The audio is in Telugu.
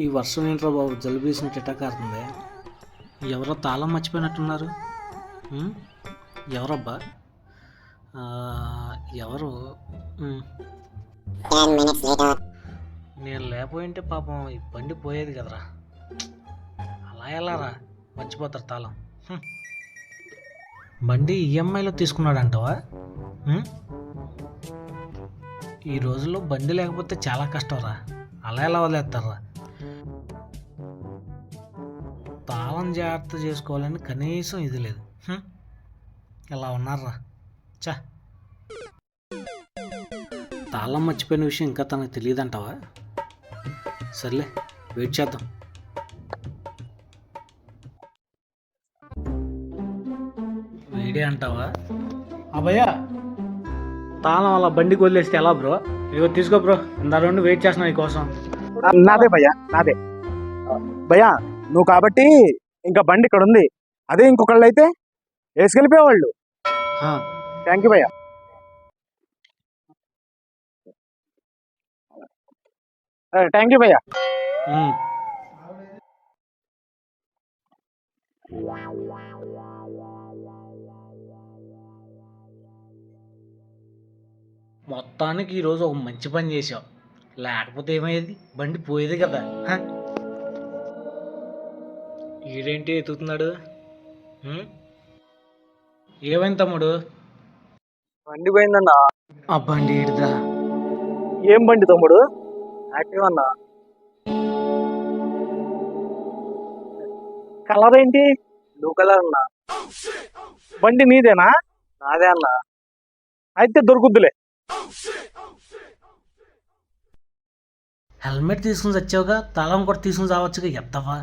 ఈ వర్షం ఏంట్రా బాబు, జలుబేసిన చిట్టకారుతుంది. ఎవరో తాళం మర్చిపోయినట్టున్నారు. ఉమ్, ఎవరబ్బా? ఆ, ఎవరు? ఉమ్, నేను లేకపోయింటే పాపం ఈ బండి పోయేది కదరా. అలా ఎలారా మర్చిపోతారు తాళం? హ్మ్. బండి ఈఎంఐలో తీసుకున్నాడంటవా? ఉమ్, ఈ రోజుల్లో బండి లేకపోతే చాలా కష్టంరా. అలా ఎలా వదిలేస్తారా? తాళం జాగ్రత్త చేసుకోవాలని కనీసం ఇది లేదు. ఇలా ఉన్నారా? చా, తాళం మర్చిపోయిన విషయం ఇంకా తనకు తెలియదంటావా? సర్లే, వెయిట్ చేద్దాం. వేడే అంటావా? భయ్యా, తాళం అలా బండికి వదిలేస్తే ఎలా బ్రో? ఇదిగో తీసుకో బ్రో, ఇందా నుండి వెయిట్ చేస్తున్నా నీకోసం. నాదే భయ్యా, నాదే భయ్యా. నువ్వు కాబట్టి ఇంకా బండి ఇక్కడ ఉంది. అదే ఇంకొకళ్ళు అయితే వేసుకెళ్ళిపోయేవాళ్ళు. థ్యాంక్ యూ భయ్యా. థ్యాంక్ యూ భయ్యా. మొత్తానికి ఈరోజు ఒక మంచి పని చేసావు. లేకపోతే ఏమయ్యేది? బండి పోయేది కదా. ఈడేంటి ఎత్తుతున్నాడు? ఏమైంది తమ్ముడు? బండి పోయిందన్నా. ఆ బండి ఏడుదా? ఏం బండి తమ్ముడు? యాక్టివ్ అన్నా. కలర్ ఏంటి? బ్లూ కలర్ అన్నా. బండి నీదేనా? నాదే అన్నా. అయితే దొరుకుద్దులే. హెల్మెట్ తీసుకుని వచ్చావుగా, తాళం కూడా తీసుకుని రావచ్చుగా. ఎత్తవా?